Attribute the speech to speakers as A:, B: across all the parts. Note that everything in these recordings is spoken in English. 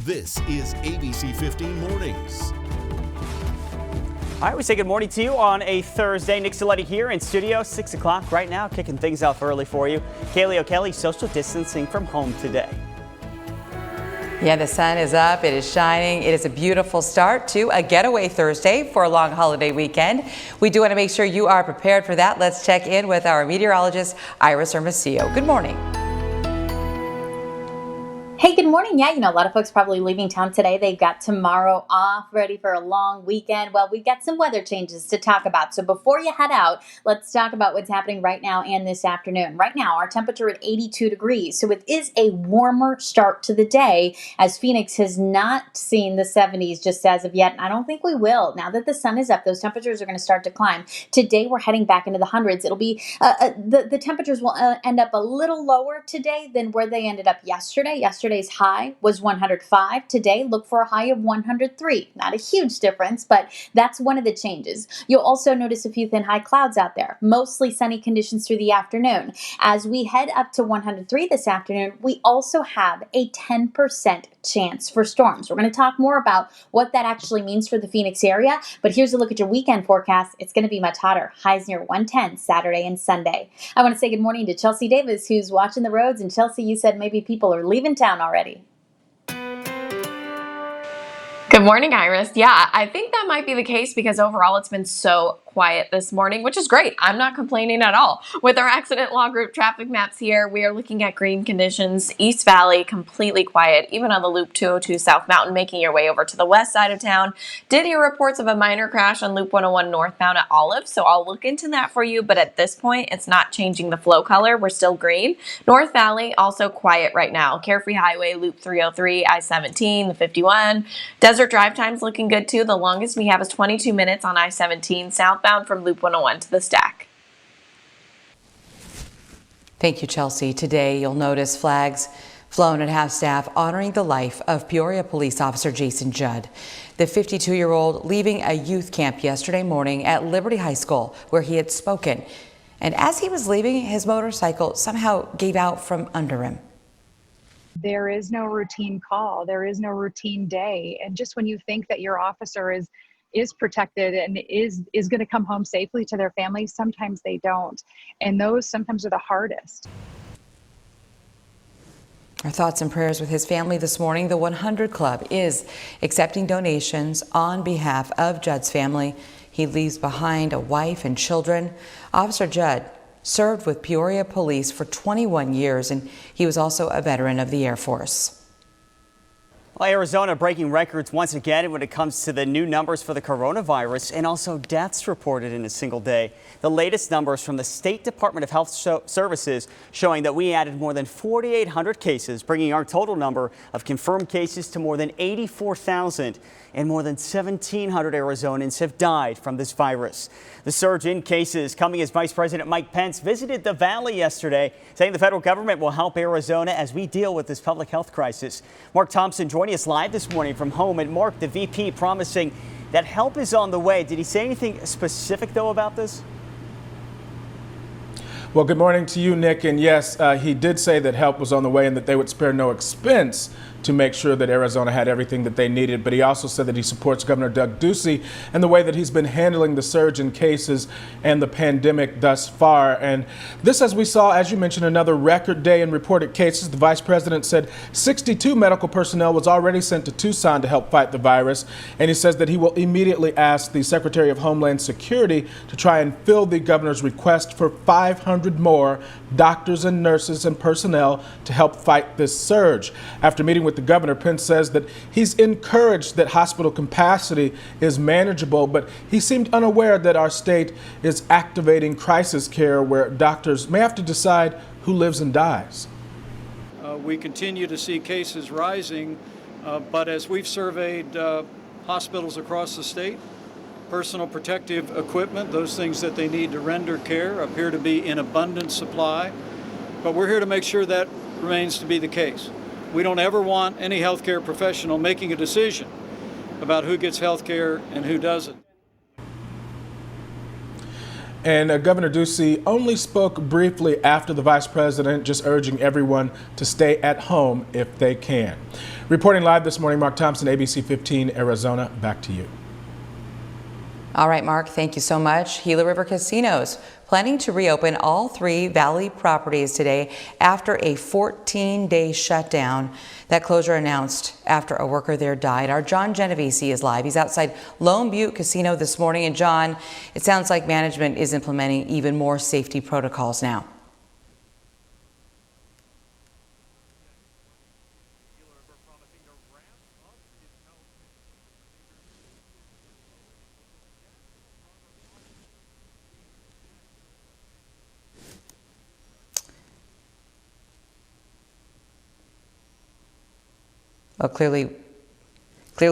A: This is ABC15 Mornings.
B: All right, we say good morning to you on a Thursday. Nick Saletti here in studio, 6 o'clock right now, kicking things off early for you. Kaylee O'Kelly social distancing from home today.
C: Yeah, the sun is up, it is shining. It is a beautiful start to a getaway Thursday for a long holiday weekend. We do want to make sure you are prepared for that. Let's check in with our meteorologist, Iris Hermosillo. Good morning.
D: Hey, good morning. Yeah, a lot of folks probably leaving town today. They've got tomorrow off, ready for a long weekend. Well, we've got some weather changes to talk about. So before you head out, let's talk about what's happening right now and this afternoon. Right now, our temperature at 82 degrees. So it is a warmer start to the day, as Phoenix has not seen the 70s just as of yet. And I don't think we will. Now that the sun is up, those temperatures are going to start to climb. Today, we're heading back into the hundreds. It'll be the temperatures will end up a little lower today than where they ended up yesterday. Yesterday's high was 105. Today, look for a high of 103. Not a huge difference, but that's one of the changes. You'll also notice a few thin high clouds out there. Mostly sunny conditions through the afternoon. As we head up to 103 this afternoon, we also have a 10% chance for storms. We're going to talk more about what that actually means for the Phoenix area, but here's a look at your weekend forecast. It's going to be much hotter. Highs near 110 Saturday and Sunday. I want to say good morning to Chelsea Davis, who's watching the roads. And Chelsea, you said maybe people are leaving town already.
E: Good morning, Iris. Yeah, I think that might be the case because overall it's been so quiet this morning, which is great. I'm not complaining at all. With our accident log group traffic maps here, we are looking at green conditions. East Valley, completely quiet, even on the Loop 202 South Mountain, making your way over to the west side of town. Did hear reports of a minor crash on Loop 101 northbound at Olive, so I'll look into that for you, but at this point, it's not changing the flow color. We're still green. North Valley, also quiet right now. Carefree Highway, Loop 303, I-17, the 51. Desert drive time's looking good too. The longest we have is 22 minutes on I-17 southbound from Loop 101 to the Stack.
C: Thank you, Chelsea. Today, you'll notice flags flown at half-staff honoring the life of Peoria police officer Jason Judd, the 52-year-old leaving a youth camp yesterday morning at Liberty High School where he had spoken. And as he was leaving, his motorcycle somehow gave out from under him.
F: There is no routine call. There is no routine day. And just when you think that your officer is protected and is going to come home safely to their families, sometimes they don't. And those sometimes are the hardest.
C: Our thoughts and prayers with his family this morning. The 100 Club is accepting donations on behalf of Judd's family. He leaves behind a wife and children. Officer Judd served with Peoria Police for 21 years, and he was also a veteran of the Air Force.
B: Well, Arizona breaking records once again when it comes to the new numbers for the coronavirus and also deaths reported in a single day. The latest numbers from the State Department of Health Services showing that we added more than 4,800 cases, bringing our total number of confirmed cases to more than 84,000. And more than 1,700 Arizonans have died from this virus. The surge in cases coming as Vice President Mike Pence visited the Valley yesterday, saying the federal government will help Arizona as we deal with this public health crisis. Mark Thompson joining us live this morning from home. And Mark, the VP promising that help is on the way. Did he say anything specific, though, about this?
G: Well, good morning to you, Nick. And yes, he did say that help was on the way and that they would spare no expense to make sure that Arizona had everything that they needed. But he also said that he supports Governor Doug Ducey and the way that he's been handling the surge in cases and the pandemic thus far. And this, as we saw, as you mentioned, another record day in reported cases. The vice president said 62 medical personnel was already sent to Tucson to help fight the virus. And he says that he will immediately ask the Secretary of Homeland Security to try and fill the governor's request for 500 more doctors and nurses and personnel to help fight this surge. After meeting with the governor, Pence says that he's encouraged that hospital capacity is manageable, but he seemed unaware that our state is activating crisis care where doctors may have to decide who lives and dies.
H: We continue to see cases rising, but as we've surveyed hospitals across the state, personal protective equipment, those things that they need to render care, appear to be in abundant supply. But we're here to make sure that remains to be the case. We don't ever want any healthcare professional making a decision about who gets healthcare and who doesn't.
G: And Governor Ducey only spoke briefly after the vice president, just urging everyone to stay at home if they can. Reporting live this morning, Mark Thompson, ABC 15 Arizona. Back to you.
C: All right, Mark, thank you so much. Gila River Casinos planning to reopen all 3 Valley properties today after a 14-day shutdown. That closure announced after a worker there died. Our John Genovese is live. He's outside Lone Butte Casino this morning. And John, it sounds like management is implementing even more safety protocols now. Well, clearly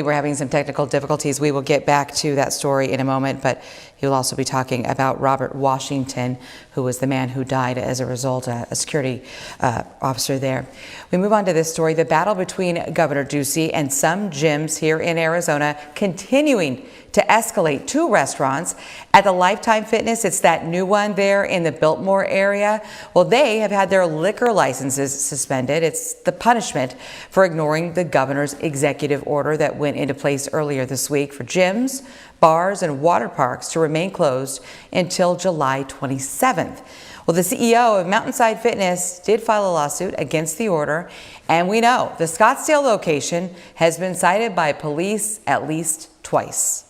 C: we're having some technical difficulties. We will get back to that story in a moment, but he'll also be talking about Robert Washington, who was the man who died as a result, a security officer there. We move on to this story. The battle between Governor Ducey and some gyms here in Arizona continuing to escalate. 2 restaurants at the Lifetime Fitness, it's that new one there in the Biltmore area. Well, they have had their liquor licenses suspended. It's the punishment for ignoring the governor's executive order that went into place earlier this week for gyms, bars, and water parks to remain closed until July 27th. Well, the CEO of Mountainside Fitness did file a lawsuit against the order, and we know the Scottsdale location has been cited by police at least twice.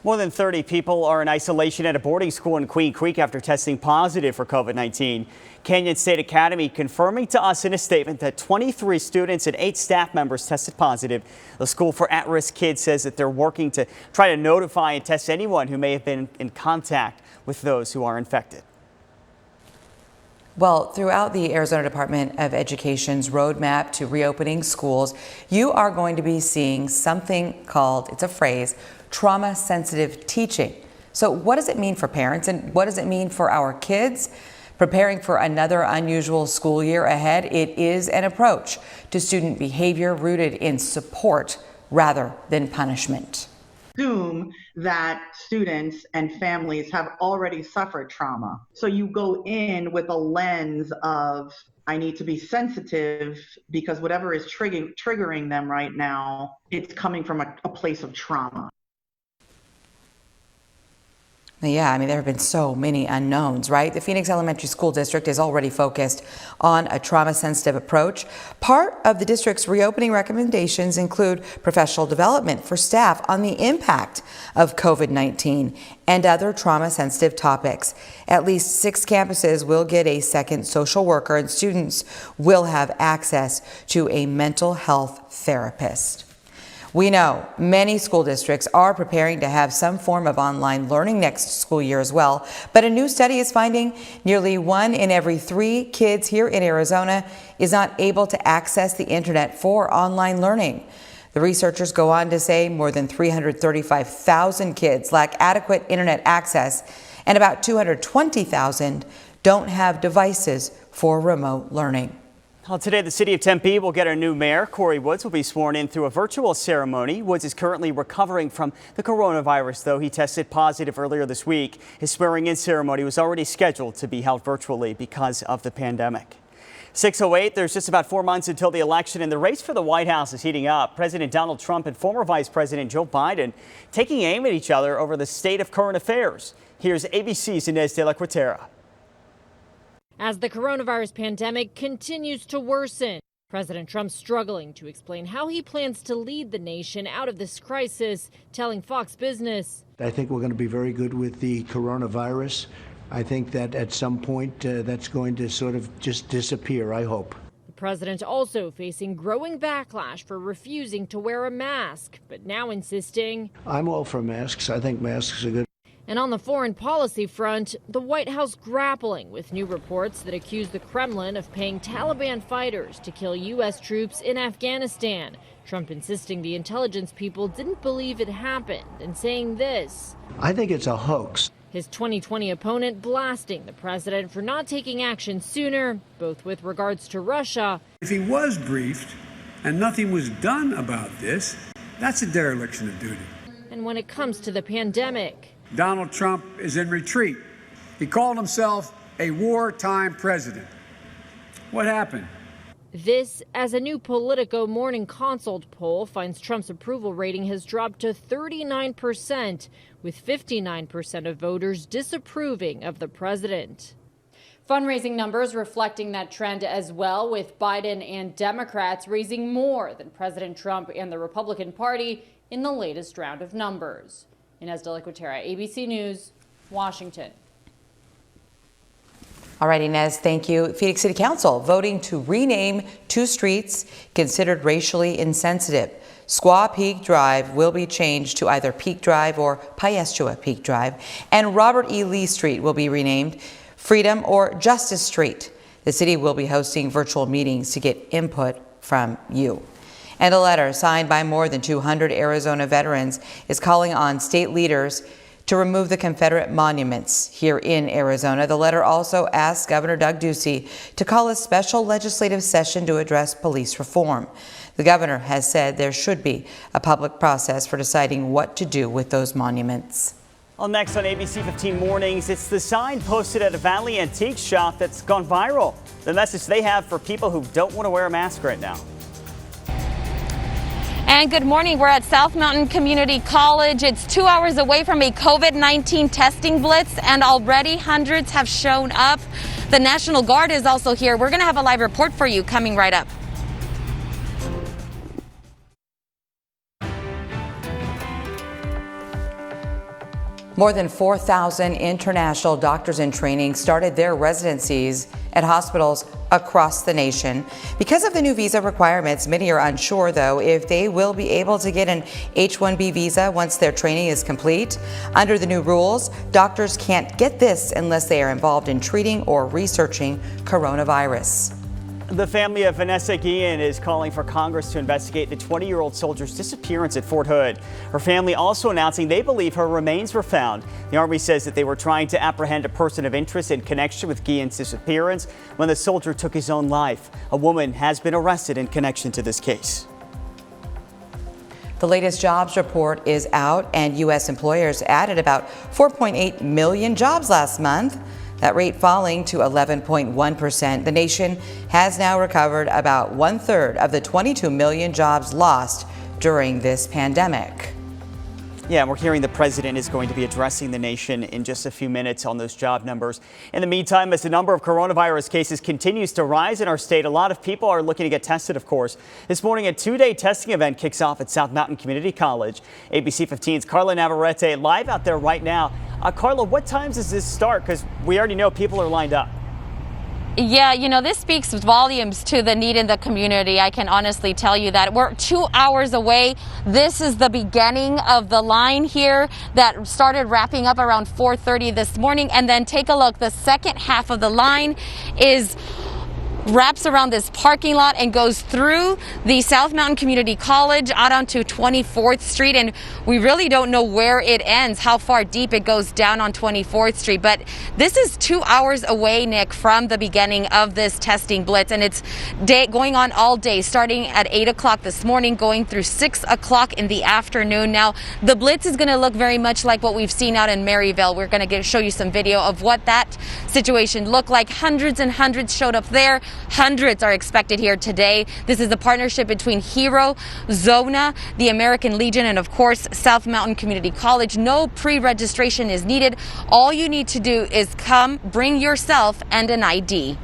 B: More than 30 people are in isolation at a boarding school in Queen Creek after testing positive for COVID-19. Canyon State Academy confirming to us in a statement that 23 students and 8 staff members tested positive. The School for At-Risk Kids says that they're working to try to notify and test anyone who may have been in contact with those who are infected.
C: Well, throughout the Arizona Department of Education's roadmap to reopening schools, you are going to be seeing something called, it's a phrase, trauma-sensitive teaching. So what does it mean for parents and what does it mean for our kids? Preparing for another unusual school year ahead, it is an approach to student behavior rooted in support rather than punishment.
I: Assume that students and families have already suffered trauma. So you go in with a lens of, I need to be sensitive because whatever is triggering them right now, it's coming from a place of trauma.
C: Yeah, I mean, there have been so many unknowns, right? The Phoenix Elementary School District is already focused on a trauma-sensitive approach. Part of the district's reopening recommendations include professional development for staff on the impact of COVID-19 and other trauma-sensitive topics. At least 6 campuses will get a second social worker, and students will have access to a mental health therapist. We know many school districts are preparing to have some form of online learning next school year as well, but a new study is finding nearly 1 in every 3 kids here in Arizona is not able to access the internet for online learning. The researchers go on to say more than 335,000 kids lack adequate internet access, and about 220,000 don't have devices for remote learning.
B: Well, today, the city of Tempe will get a new mayor. Corey Woods will be sworn in through a virtual ceremony. Woods is currently recovering from the coronavirus, though. He tested positive earlier this week. His swearing-in ceremony was already scheduled to be held virtually because of the pandemic. 6:08, there's just about 4 months until the election, and the race for the White House is heating up. President Donald Trump and former Vice President Joe Biden taking aim at each other over the state of current affairs. Here's ABC's Inez de la Cuetara.
J: As the coronavirus pandemic continues to worsen, President Trump struggling to explain how he plans to lead the nation out of this crisis, telling Fox Business.
K: I think we're going to be very good with the coronavirus. I think that at some point that's going to sort of just disappear, I hope.
J: The president also facing growing backlash for refusing to wear a mask, but now insisting.
K: I'm all for masks. I think masks are good.
J: And on the foreign policy front, the White House grappling with new reports that accuse the Kremlin of paying Taliban fighters to kill U.S. troops in Afghanistan. Trump insisting the intelligence people didn't believe it happened and saying this.
K: I think it's a hoax.
J: His 2020 opponent blasting the president for not taking action sooner, both with regards to Russia.
L: If he was briefed and nothing was done about this, that's a dereliction of duty.
J: And when it comes to the pandemic.
L: Donald Trump is in retreat. He called himself a wartime president. What happened?
J: This, as a new Politico Morning Consult poll finds Trump's approval rating has dropped to 39%, with 59% of voters disapproving of the president. Fundraising numbers reflecting that trend as well, with Biden and Democrats raising more than President Trump and the Republican Party in the latest round of numbers. Inez de la Cuetara, ABC News, Washington.
C: All right, Inez, thank you. Phoenix City Council voting to rename 2 streets considered racially insensitive. Squaw Peak Drive will be changed to either Peak Drive or Piestewa Peak Drive, and Robert E. Lee Street will be renamed Freedom or Justice Street. The city will be hosting virtual meetings to get input from you. And a letter signed by more than 200 Arizona veterans is calling on state leaders to remove the Confederate monuments here in Arizona. The letter also asks Governor Doug Ducey to call a special legislative session to address police reform. The governor has said there should be a public process for deciding what to do with those monuments.
B: Well, next on ABC15 Mornings, it's the sign posted at a Valley Antique shop that's gone viral. The message they have for people who don't want to wear a mask right now.
M: And good morning. We're at South Mountain Community College. It's 2 hours away from a COVID-19 testing blitz, and already hundreds have shown up. The National Guard is also here. We're going to have a live report for you coming right up.
C: More than 4,000 international doctors in training started their residencies at hospitals across the nation. Because of the new visa requirements, many are unsure, though, if they will be able to get an H-1B visa once their training is complete. Under the new rules, doctors can't get this unless they are involved in treating or researching coronavirus.
B: The family of Vanessa Guillen is calling for Congress to investigate the 20-year-old soldier's disappearance at Fort Hood. Her family also announcing they believe her remains were found. The Army says that they were trying to apprehend a person of interest in connection with Guillen's disappearance when the soldier took his own life. A woman has been arrested in connection to this case.
C: The latest jobs report is out, and U.S. employers added about 4.8 million jobs last month. That rate falling to 11.1%. The nation has now recovered about 1/3 of the 22 million jobs lost during this pandemic.
B: Yeah, we're hearing the president is going to be addressing the nation in just a few minutes on those job numbers. In the meantime, as the number of coronavirus cases continues to rise in our state, a lot of people are looking to get tested, of course. This morning, a 2-day testing event kicks off at South Mountain Community College. ABC 15's Carla Navarrete live out there right now. Carla, what times does this start? Because we already know people are lined up.
M: Yeah, you know, this speaks volumes to the need in the community. I can honestly tell you that. We're 2 hours away. This is the beginning of the line here that started wrapping up around 4:30 this morning. And then take a look. The second half of the line wraps around this parking lot and goes through the South Mountain Community College out onto 24th Street. And we really don't know where it ends, how far deep it goes down on 24th Street. But this is 2 hours away, Nick, from the beginning of this testing blitz. And it's going on all day, starting at 8 o'clock this morning, going through 6 o'clock in the afternoon. Now, the blitz is going to look very much like what we've seen out in Maryville. We're going to show you some video of what that situation looked like. Hundreds and hundreds showed up there. Hundreds are expected here today. This is a partnership between Hero, Zona, the American Legion, and of course, South Mountain Community College. No pre-registration is needed. All you need to do is come, bring yourself and an ID.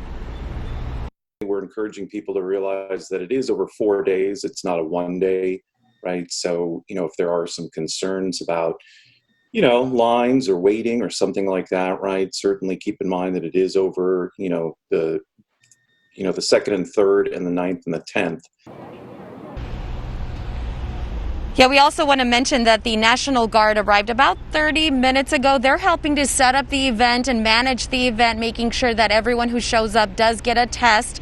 N: We're encouraging people to realize that it is over 4 days. It's not a 1 day, right? So, if there are some concerns about lines or waiting or something like that, right? Certainly keep in mind that it is over, the 2nd and 3rd and the 9th and the 10th.
M: Yeah, we also want to mention that the National Guard arrived about 30 minutes ago. They're helping to set up the event and manage the event, making sure that everyone who shows up does get a test.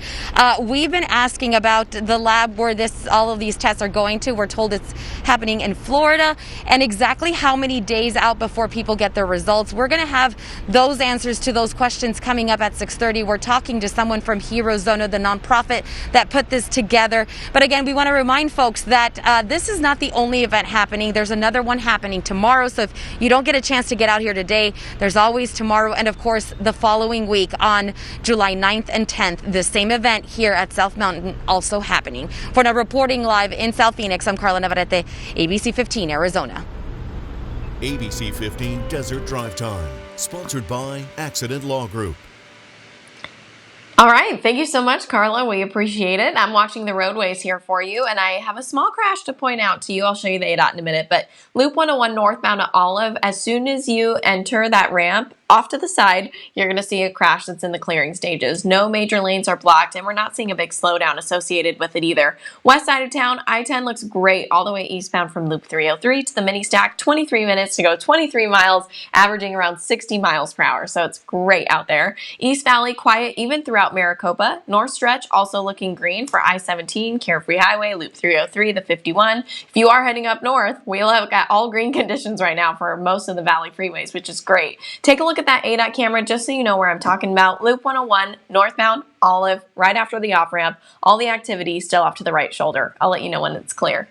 M: We've been asking about the lab where all of these tests are going to. We're told it's happening in Florida, and exactly how many days out before people get their results. We're going to have those answers to those questions coming up at 6:30. We're talking to someone from Hero Zona, the nonprofit that put this together. But again, we want to remind folks that this is not the only only event happening. There's another one happening tomorrow. So if you don't get a chance to get out here today, there's always tomorrow. And of course, the following week on July 9th and 10th, the same event here at South Mountain also happening. For now, reporting live in South Phoenix, I'm Carla Navarrete, ABC 15, Arizona.
A: ABC 15 Desert Drive Time, sponsored by Accident Law Group.
E: All right. Thank you so much, Carla. We appreciate it. I'm watching the roadways here for you, and I have a small crash to point out to you. I'll show you the ADOT in a minute, but Loop 101 northbound to Olive, as soon as you enter that ramp, off to the side, you're going to see a crash that's in the clearing stages. No major lanes are blocked, and we're not seeing a big slowdown associated with it either. West side of town, I-10 looks great all the way eastbound from Loop 303 to the mini stack. 23 minutes to go 23 miles, averaging around 60 miles per hour. So it's great out there. East Valley, quiet even throughout Maricopa. North stretch also looking green for I-17, Carefree Highway, Loop 303, the 51. If you are heading up north, we'll have got all green conditions right now for most of the Valley freeways, which is great. Take a look at that ADOT camera just so you know where I'm talking about. Loop 101, northbound, Olive, right after the off-ramp. All the activity still off to the right shoulder. I'll let you know when it's clear.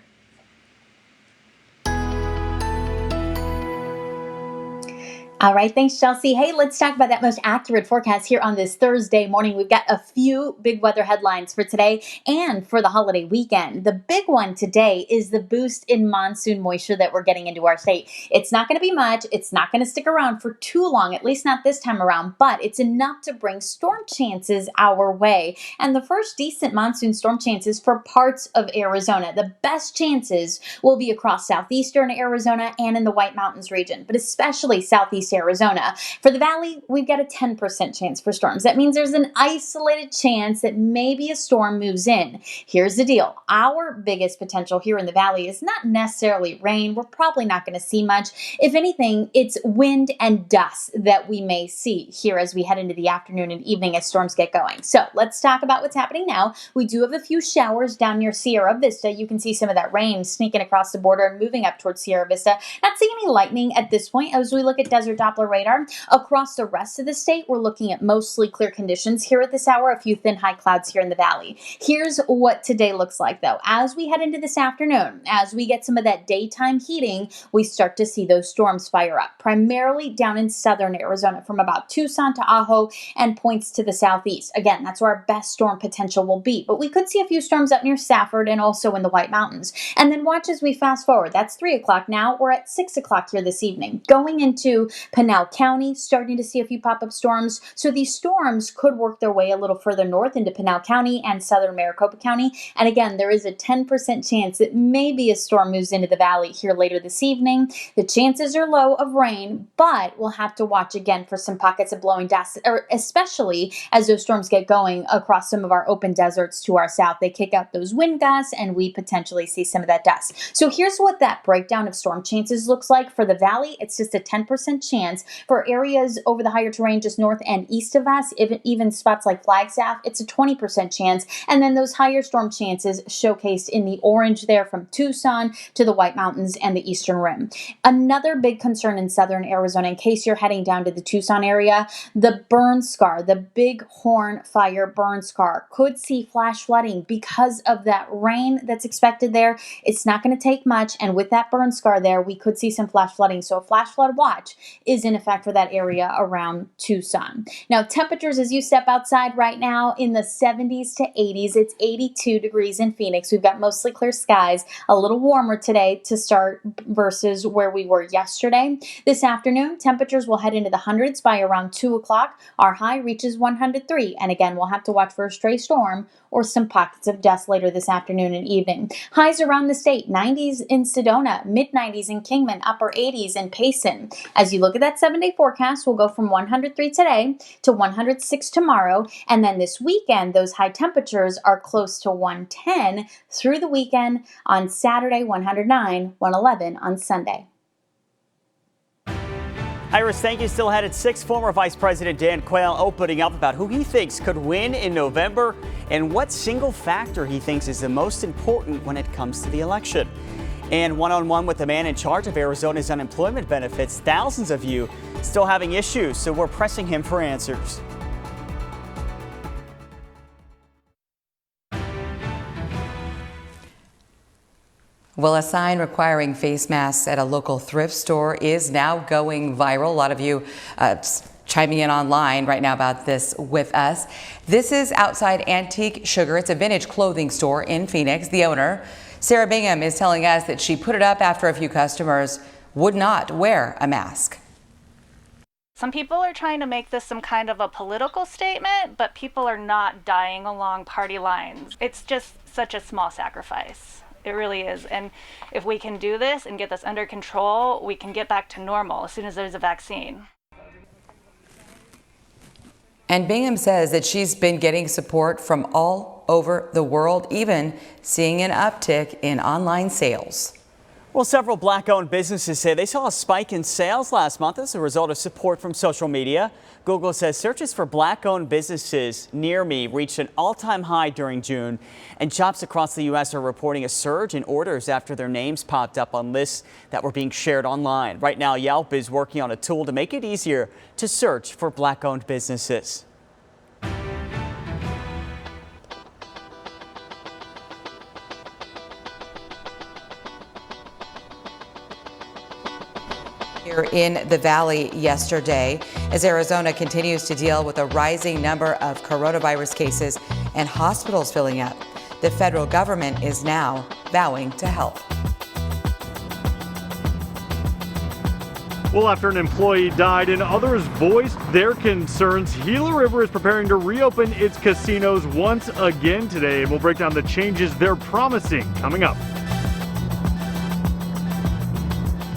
D: All right, thanks, Chelsea. Hey, let's talk about that most accurate forecast here on this Thursday morning. We've got a few big weather headlines for today and for the holiday weekend. The big one today is the boost in monsoon moisture that we're getting into our state. It's not going to be much. It's not going to stick around for too long, at least not this time around, but it's enough to bring storm chances our way. And the first decent monsoon storm chances for parts of Arizona. The best chances will be across southeastern Arizona and in the White Mountains region, but especially southeast Arizona. For the valley, we've got a 10% chance for storms. That means there's an isolated chance that maybe a storm moves in. Here's the deal. Our biggest potential here in the valley is not necessarily rain. We're probably not going to see much. If anything, it's wind and dust that we may see here as we head into the afternoon and evening as storms get going. So let's talk about what's happening now. We do have a few showers down near Sierra Vista. You can see some of that rain sneaking across the border and moving up towards Sierra Vista. Not seeing any lightning at this point as we look at Desert Doppler radar. Across the rest of the state, we're looking at mostly clear conditions here at this hour, a few thin high clouds here in the valley. Here's what today looks like though. As we head into this afternoon, as we get some of that daytime heating, we start to see those storms fire up, primarily down in southern Arizona from about Tucson to Ajo and points to the southeast. Again, that's where our best storm potential will be, but we could see a few storms up near Safford and also in the White Mountains. And then watch as we fast forward. That's 3 o'clock now. We're at 6 o'clock here this evening. Going into Pinal County, starting to see a few pop-up storms. So these storms could work their way a little further north into Pinal County and southern Maricopa County. And again, there is a 10% chance that maybe a storm moves into the valley here later this evening. The chances are low of rain, but we'll have to watch again for some pockets of blowing dust, especially as those storms get going across some of our open deserts to our south. They kick out those wind gusts and we potentially see some of that dust. So here's what that breakdown of storm chances looks like. For the valley, it's just a 10% chance. For areas over the higher terrain just north and east of us, even spots like Flagstaff, it's a 20% chance. And then those higher storm chances showcased in the orange there from Tucson to the White Mountains and the Eastern Rim. Another big concern in southern Arizona, in case you're heading down to the Tucson area, the burn scar, the Bighorn fire burn scar, could see flash flooding because of that rain that's expected there. It's not going to take much, and with that burn scar there, we could see some flash flooding. So a flash flood watch is in effect for that area around Tucson. Now, temperatures as you step outside right now in the 70s to 80s. It's 82 degrees in Phoenix. We've got mostly clear skies, a little warmer today to start versus where we were yesterday. This afternoon, temperatures will head into the hundreds by around 2 o'clock. Our high reaches 103. And again, we'll have to watch for a stray storm or some pockets of dust later this afternoon and evening. Highs around the state, 90s in Sedona, mid-90s in Kingman, upper 80s in Payson. As you look at that 7-day forecast, we'll go from 103 today to 106 tomorrow. And then this weekend, those high temperatures are close to 110 through the weekend. On Saturday, 109, 111 on Sunday.
B: Iris, thank you. Still ahead at 6, former Vice President Dan Quayle opening up about who he thinks could win in November and what single factor he thinks is the most important when it comes to the election. And one-on-one with the man in charge of Arizona's unemployment benefits, thousands of you still having issues, so we're pressing him for answers.
C: Well, a sign requiring face masks at a local thrift store is now going viral. A lot of you chiming in online right now about this with us. This is outside Antique Sugar. It's a vintage clothing store in Phoenix. The owner, Sarah Bingham, is telling us that she put it up after a few customers would not wear a mask.
O: Some people are trying to make this some kind of a political statement, but people are not dying along party lines. It's just such a small sacrifice. It really is. And if we can do this and get this under control, we can get back to normal as soon as there's a vaccine.
C: And Bingham says that she's been getting support from all over the world, even seeing an uptick in online sales.
B: Well, several Black-owned businesses say they saw a spike in sales last month as a result of support from social media. Google says searches for Black-owned businesses near me reached an all-time high during June, and shops across the U.S. are reporting a surge in orders after their names popped up on lists that were being shared online. Right now, Yelp is working on a tool to make it easier to search for Black-owned businesses.
C: Here in the Valley yesterday, as Arizona continues to deal with a rising number of coronavirus cases and hospitals filling up. The federal government is now vowing to help.
P: Well, after an employee died and others voiced their concerns, Gila River is preparing to reopen its casinos once again today. And we'll break down the changes they're promising coming up.